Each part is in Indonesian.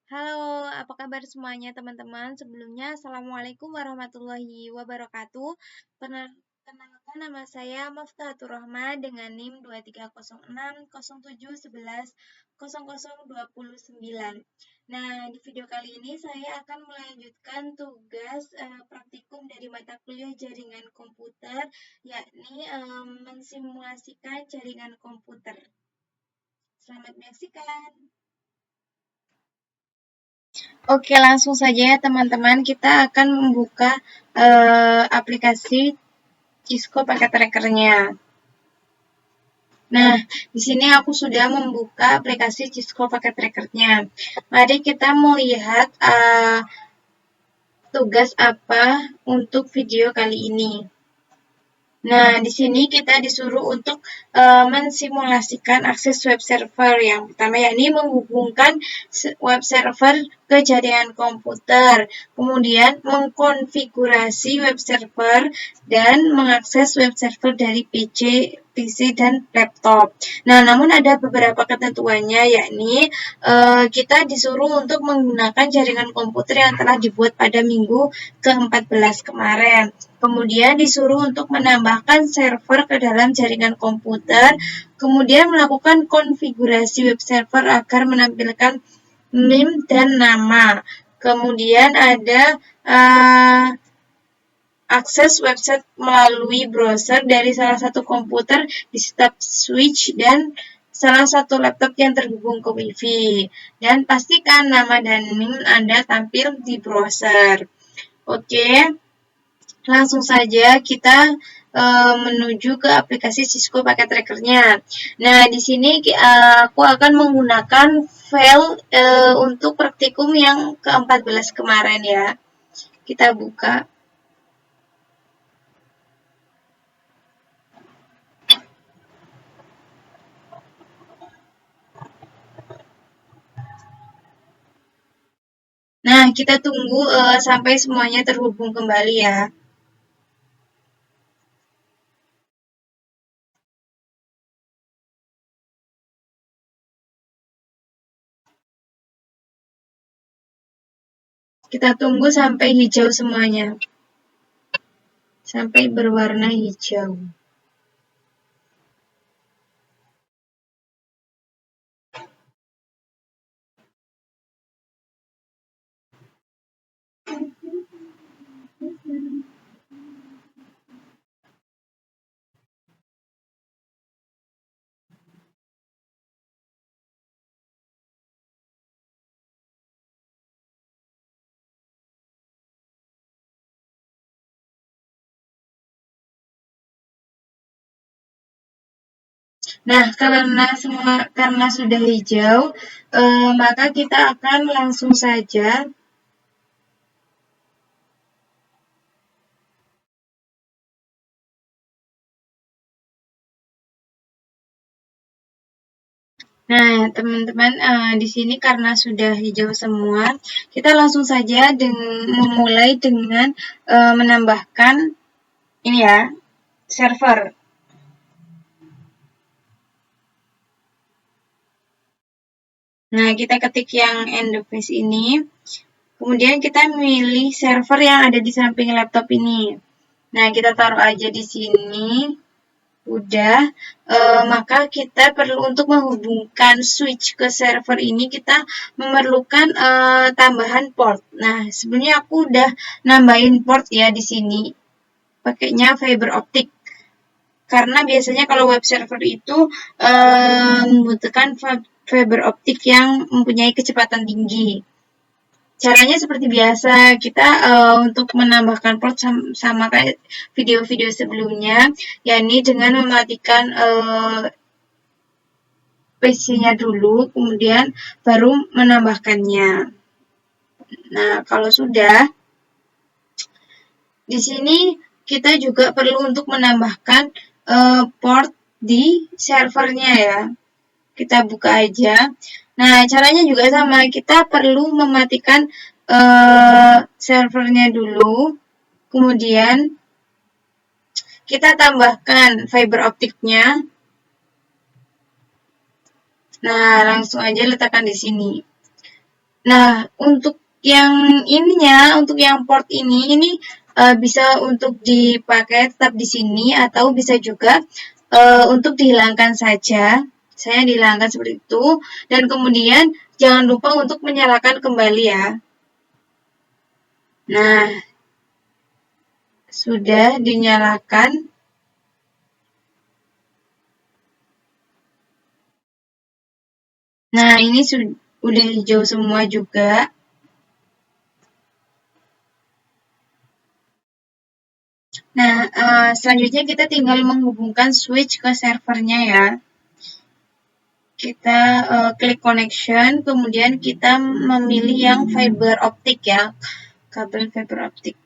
Halo, apa kabar semuanya teman-teman? Sebelumnya, Assalamualaikum warahmatullahi wabarakatuh. Perkenalkan nama saya Maftahatur Rahma dengan NIM 230607110029. Nah, di video kali ini saya akan melanjutkan tugas praktikum dari mata kuliah jaringan komputer, yakni mensimulasikan jaringan komputer. Selamat menyaksikan. Oke, langsung saja ya teman-teman. Kita akan membuka aplikasi Cisco paket trackernya. Nah, di sini aku sudah membuka aplikasi Cisco paket trackernya. Mari kita melihat tugas apa untuk video kali ini. Nah, di sini kita disuruh untuk mensimulasikan akses web server yang pertama, yakni menghubungkan web server ke jaringan komputer, kemudian mengkonfigurasi web server dan mengakses web server dari PC dan laptop. Nah, namun ada beberapa ketentuannya, yakni kita disuruh untuk menggunakan jaringan komputer yang telah dibuat pada minggu ke-14 kemarin. Kemudian disuruh untuk menambahkan server ke dalam jaringan komputer, kemudian melakukan konfigurasi web server agar menampilkan NIM dan nama. Kemudian ada akses website melalui browser dari salah satu komputer di stop switch dan salah satu laptop yang terhubung ke WiFi. Dan pastikan nama dan NIM Anda tampil di browser. Oke. Langsung saja kita menuju ke aplikasi Cisco paket trackernya. Nah, di sini aku akan menggunakan file untuk praktikum yang ke-14 kemarin ya. Kita buka. Nah, kita tunggu sampai semuanya terhubung kembali ya. Kita tunggu sampai hijau semuanya. Sampai berwarna hijau. Nah, karena sudah hijau, maka kita akan langsung saja Nah, teman-teman, di sini karena sudah hijau semua, kita langsung saja memulai dengan menambahkan ini ya, server. Nah, kita ketik yang Endophase ini, kemudian kita milih server yang ada di samping laptop ini. Nah, kita taruh aja di sini. Udah, maka kita perlu untuk menghubungkan switch ke server ini, kita memerlukan tambahan port. Nah, sebenarnya aku udah nambahin port ya di sini, pakainya fiber optic. Karena biasanya kalau web server itu membutuhkan fiber optic yang mempunyai kecepatan tinggi. Caranya seperti biasa, kita untuk menambahkan port sama kayak video-video sebelumnya, yakni dengan mematikan PC-nya dulu, kemudian baru menambahkannya. Nah, kalau sudah, di sini kita juga perlu untuk menambahkan port di servernya ya. Kita buka aja. Nah, caranya juga sama. Kita perlu mematikan servernya dulu. Kemudian kita tambahkan fiber optiknya. Nah, langsung aja letakkan di sini. Nah, untuk yang ininya, untuk yang port ini bisa untuk dipakai tetap di sini atau bisa juga untuk dihilangkan saja. Saya dihilangkan seperti itu. Dan kemudian jangan lupa untuk menyalakan kembali ya. Nah, sudah dinyalakan. Nah, ini sudah hijau semua juga. Nah, selanjutnya kita tinggal menghubungkan switch ke servernya ya. Kita klik connection, kemudian kita memilih yang fiber optik ya, kabel fiber optik.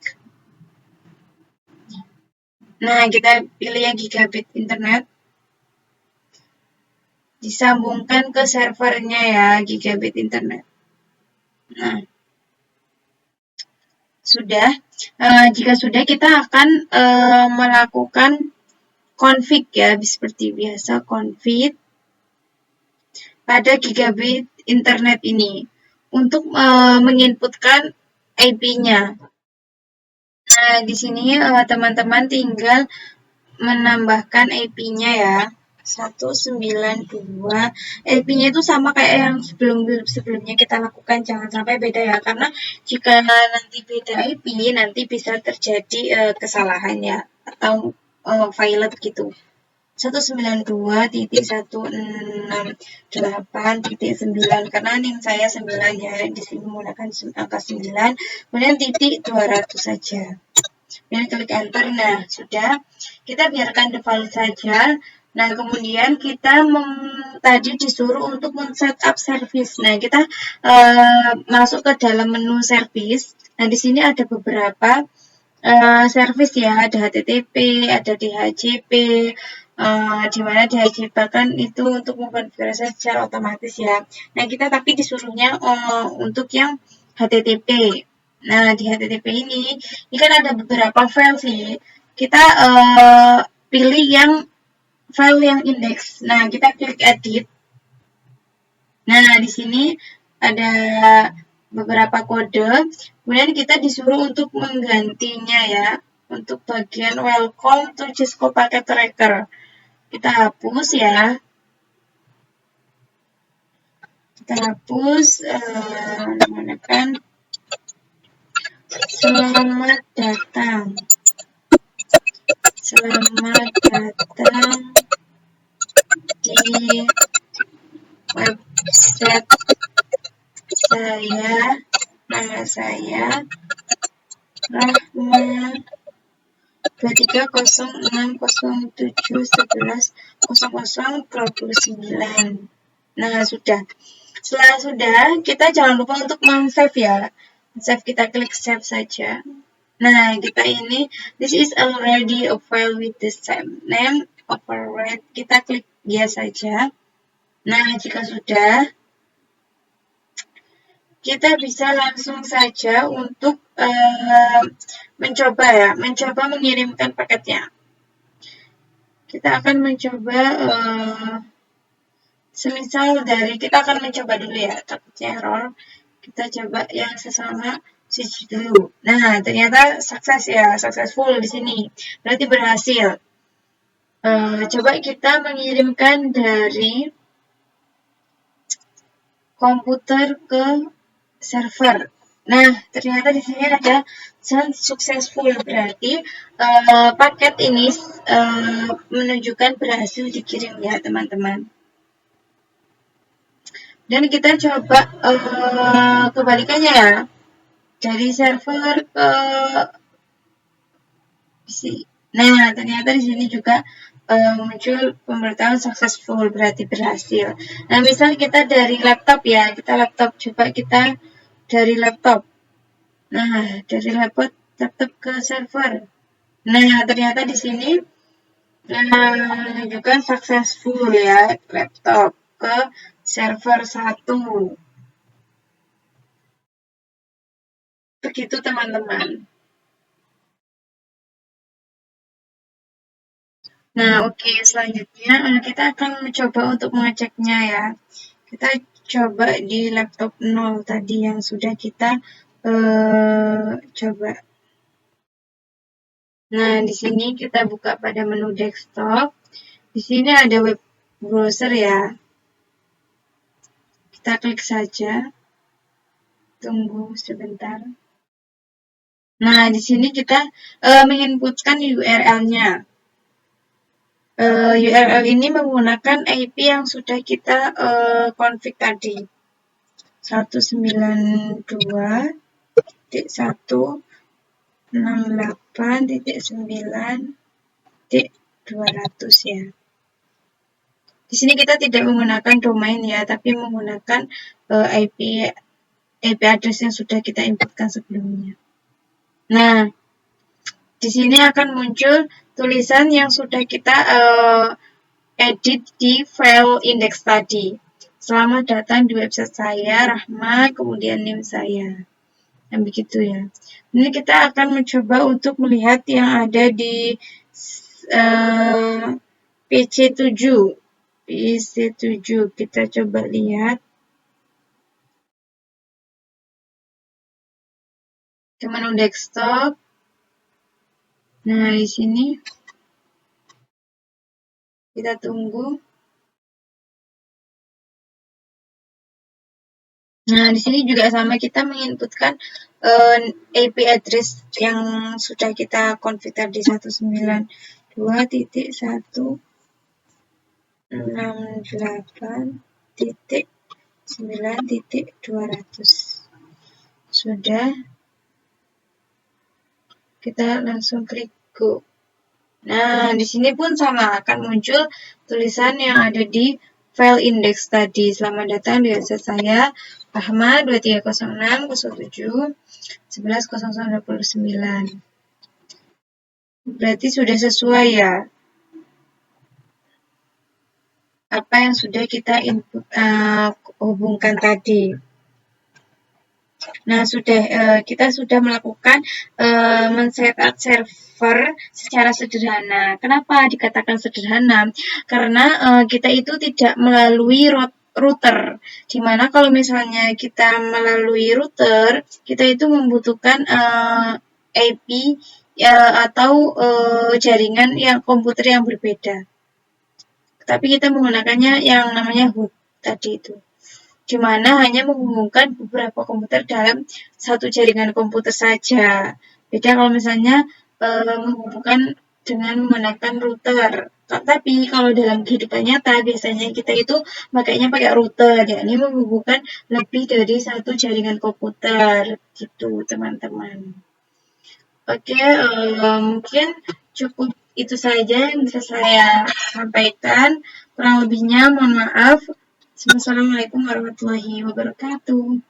Nah, kita pilih yang gigabit internet. Disambungkan ke servernya ya, gigabit internet. Nah, sudah. Jika sudah, kita akan melakukan config ya, seperti biasa config pada gigabit internet ini untuk menginputkan IP-nya. Nah, di sini teman-teman tinggal menambahkan IP-nya ya. 192. IP-nya itu sama kayak yang sebelumnya kita lakukan, jangan sampai beda ya, karena jika nanti beda IP nanti bisa terjadi kesalahan ya atau violet gitu. 192.168.9 karena NIM saya 9 ya, di sini menggunakan angka 9, kemudian titik 200 saja. Kemudian klik enter. Nah, sudah. Kita biarkan default saja. Nah, kemudian kita tadi disuruh untuk men-setup service. Nah, kita masuk ke dalam menu service. Nah, di sini ada beberapa service ya, ada HTTP, ada DHCP, di mana DHCP kan itu untuk mengkonfigurasi secara otomatis ya. Nah, kita tapi disuruhnya untuk yang HTTP. Nah, di HTTP ini kan ada beberapa file sih. Kita pilih yang file yang index. Nah, kita klik edit. Nah, di sini ada beberapa kode. Kemudian kita disuruh untuk menggantinya ya. Untuk bagian welcome to Cisco Packet Tracker. Kita hapus ya. Kita hapus. Menggunakan selamat datang. Selamat datang di website saya. Nama saya Rahma 230607110029. Nah, sudah. Setelah sudah, kita jangan lupa untuk men-save ya. Save, kita klik save saja. Nah, kita ini, this is already a file with the same name, override. Kita klik yes saja. Nah, jika sudah, kita bisa langsung saja untuk mencoba mengirimkan paketnya. Kita akan mencoba semisal kita akan mencoba dulu ya, takutnya error. Kita coba yang sesama switch dulu. Nah, ternyata sukses ya, successful di sini. Berarti berhasil. Coba kita mengirimkan dari komputer ke server. Nah, ternyata di sini ada successful, berarti paket ini menunjukkan berhasil dikirim ya teman-teman. Dan kita coba kebalikannya ya, dari server ke PC. Nah, ternyata di sini juga muncul pemberitahuan successful, berarti berhasil. Nah, misal kita dari laptop ya, coba kita dari laptop. Nah, dari laptop ke server. Nah, ternyata di sini menunjukkan successful ya, laptop ke server 1. Begitu teman-teman. Nah, oke, selanjutnya kita akan mencoba untuk mengeceknya ya. Kita coba di laptop 0 tadi yang sudah kita coba. Nah, di sini kita buka pada menu desktop. Di sini ada web browser ya. Kita klik saja. Tunggu sebentar. Nah, di sini kita menginputkan URL-nya. URL ini menggunakan IP yang sudah kita config tadi. 192.168.9.200 ya. Di sini kita tidak menggunakan domain ya, tapi menggunakan IP address yang sudah kita inputkan sebelumnya. Nah, di sini akan muncul tulisan yang sudah kita edit di file index tadi. Selamat datang di website saya, Rahma, kemudian name saya. Yang begitu ya. Ini kita akan mencoba untuk melihat yang ada di PC7. PC7 kita coba lihat. Ke menu desktop. Nah, di sini kita tunggu. Nah, di sini juga sama kita menginputkan IP address yang sudah kita config di 192.168.9.200. Sudah. Kita langsung klik go. Nah, di sini pun sama akan muncul tulisan yang ada di file index tadi. Selamat datang di website saya, Rahma 2306-07-110029. Berarti sudah sesuai ya apa yang sudah kita input hubungkan tadi. Nah, kita sudah melakukan men-setup server secara sederhana. Kenapa dikatakan sederhana? Karena kita itu tidak melalui router. Dimana kalau misalnya kita melalui router, kita itu membutuhkan IP atau jaringan yang komputer yang berbeda. Tapi kita menggunakannya yang namanya hub tadi itu. Di mana hanya menghubungkan beberapa komputer dalam satu jaringan komputer saja. Beda kalau misalnya menghubungkan dengan menggunakan router. Tapi kalau dalam kehidupan nyata biasanya kita itu pakainya pakai router, yakni menghubungkan lebih dari satu jaringan komputer, gitu teman-teman. Oke, mungkin cukup itu saja yang bisa saya sampaikan. Kurang lebihnya mohon maaf. Wassalamualaikum warahmatullahi wabarakatuh.